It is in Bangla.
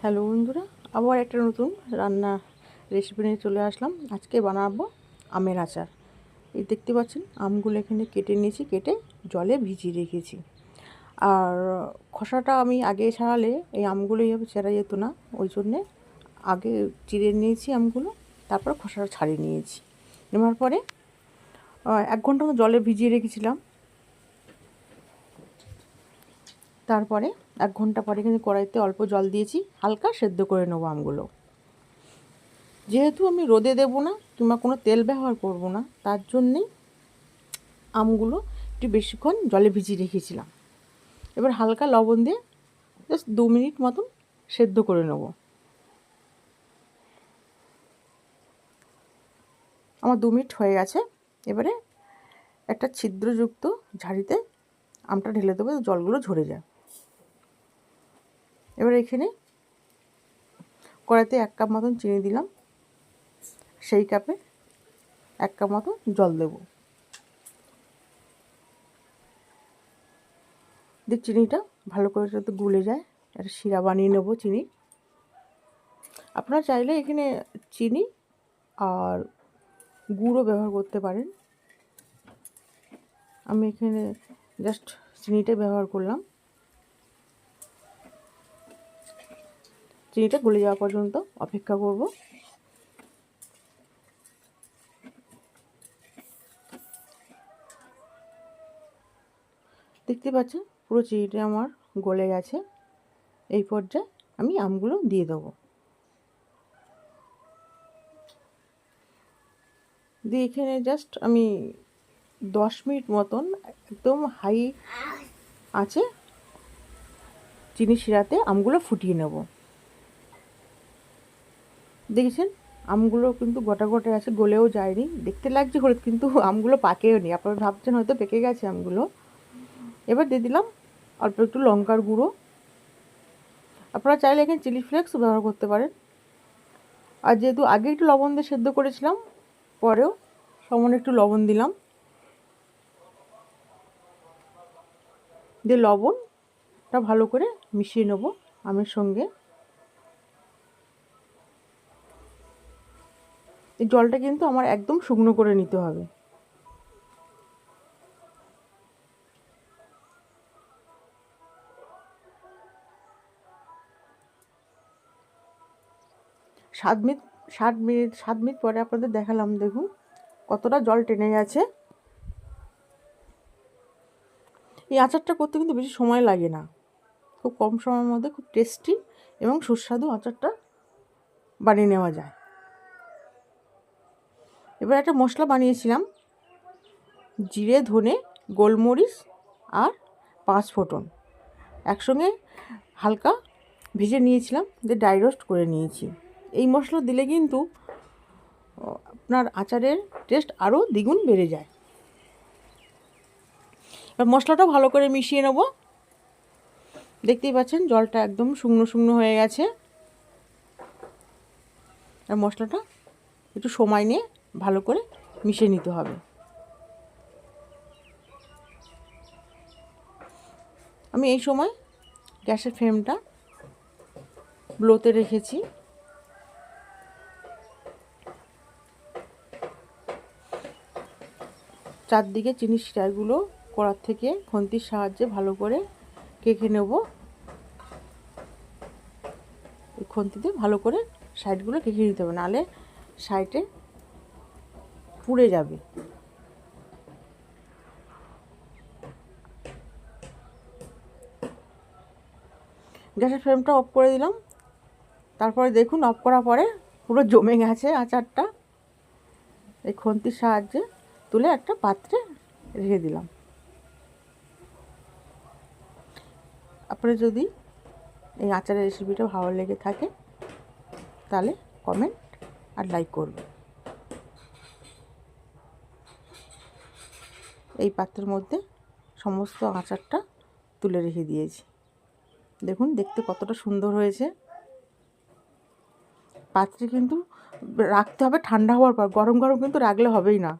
হ্যালো বন্ধুরা, আবার একটা নতুন রান্না রেসিপি নিয়ে চলে আসলাম। আজকে বানাবো আমের আচার। এই দেখতে পাচ্ছেন আমগুলো এখানে কেটে নিয়েছি, কেটে জলে ভিজিয়ে রেখেছি। আর খোসাটা আমি আগে ছাড়ালে এই আমগুলো এইভাবে ছেঁড়া যেত না, ওই জন্যে আগে চিড়ে নিয়েছি আমগুলো, তারপর খোসাটা ছাড়িয়ে নিয়েছি। নেওয়ার পরে 1 ঘন্টা মতো জলে ভিজিয়ে রেখেছিলাম। তারপরে 1 ঘন্টা পরে কিন্তু কড়াইতে অল্প জল দিয়েছি, হালকা সেদ্ধ করে নেবো আমগুলো। যেহেতু আমি রোদে দেব না কিংবা কোনো তেল ব্যবহার করব না, তার জন্যেই আমগুলো একটু বেশিক্ষণ জলে ভিজিয়ে রেখেছিলাম। এবার হালকা লবণ দিয়ে জাস্ট 2 মিনিট মতন সেদ্ধ করে নেব। আমার 2 মিনিট হয়ে গেছে। এবারে একটা ছিদ্রযুক্ত ঝাড়িতে আমটা ঢেলে দেবো, জলগুলো ঝরে যায়। এবার এখানে কড়াইতে 1 কাপ মতন চিনি দিলাম, সেই কাপে 1 কাপ মতো জল দেবো। দিয়ে চিনিটা ভালো করে যাতে গুলে যায়, একটা শিরা বানিয়ে নেবো চিনি। আপনারা চাইলে এখানে চিনি আর গুঁড়ো ব্যবহার করতে পারেন। আমি এখানে জাস্ট চিনিটাই ব্যবহার করলাম। চিনিটা গলে যাওয়া পর্যন্ত অপেক্ষা করব। দেখতে পাচ্ছেন পুরো চিনিটা আমার গলে গেছে। এই পর্যায়ে আমি আমগুলো দিয়ে দেবো। দিয়ে এখানে জাস্ট আমি 10 মিনিট মতন একদম হাই আছে চিনি শিরাতে আমগুলো ফুটিয়ে নেব। দেখেছেন আমগুলো কিন্তু গোটা গোটা আছে, গলেও যায়নি, দেখতে লাগছে হলুদ কিন্তু আমগুলো পাকেও নি। আপনারা ভাবছেন হয়তো পেকে গেছে আমগুলো। এবার দিয়ে দিলাম অল্প একটু লঙ্কার গুঁড়ো। আপনারা চাইলে এখানে চিলি ফ্লেক্সও ব্যবহার করতে পারেন। আর যেহেতু আগে একটু লবণ দিয়ে সেদ্ধ করেছিলাম, পরেও সামান্য একটু লবণ দিলাম। দিয়ে লবণটা ভালো করে মিশিয়ে নেব আমের সঙ্গে। এই জলটা কিন্তু আমার একদম শুকনো করে নিতে হবে। সাত মিনিট পরে আপনাদের দেখালাম, দেখুন কতটা জল টেনে গেছে। এই আচারটা করতে কিন্তু বেশি সময় লাগে না, খুব কম সময়ের মধ্যে খুব টেস্টি এবং সুস্বাদু আচারটা বানিয়ে নেওয়া যায়। এবার একটা মশলা বানিয়েছিলাম, জিরে, ধনে, গোলমরিচ আর 5 ফোঁটন একসঙ্গে হালকা ভেজে নিয়েছিলাম, দিয়ে ড্রাই রোস্ট করে নিয়েছি। এই মশলা দিলে কিন্তু আপনার আচারের টেস্ট আরও দ্বিগুণ বেড়ে যায়। এবার মশলাটা ভালো করে মিশিয়ে নেব। দেখতেই পাচ্ছেন জলটা একদম শুকনো শুকনো হয়ে গেছে। আর মশলাটা একটু সময় নিয়ে ভালো করে মিশিয়ে নিতে হবে। আমি এই সময় গ্যাসের ফ্লেমটা লোতে রেখেছি। চারদিকে চিনির শিরাগুলো কড়ার থেকে খুন্তির সাহায্যে ভালো করে কেটে নেব। এই খুন্তিতে ভালো করে সাইডগুলো কেটে নিতে হবে, নাহলে সাইডে পুড়ে যাবে। গ্যাসের ফ্লেমটা অফ করে দিলাম। তারপরে দেখুন অফ করার পরে পুরো জমে গেছে আচারটা। এই খুন্তির সাহায্যে তুলে একটা পাত্রে রেখে দিলাম। আপনার যদি এই আচারের রেসিপিটা ভালো লেগে থাকে তাহলে কমেন্ট আর লাইক করবেন। এই পাত্রের মধ্যে সমস্ত আচারটা তুলে রেখে দিয়েছি। দেখুন দেখতে কতটা সুন্দর হয়েছে। পাত্রে কিন্তু রাখতে হবে ঠান্ডা হওয়ার পর, গরম গরম কিন্তু রাখলে হবেই না।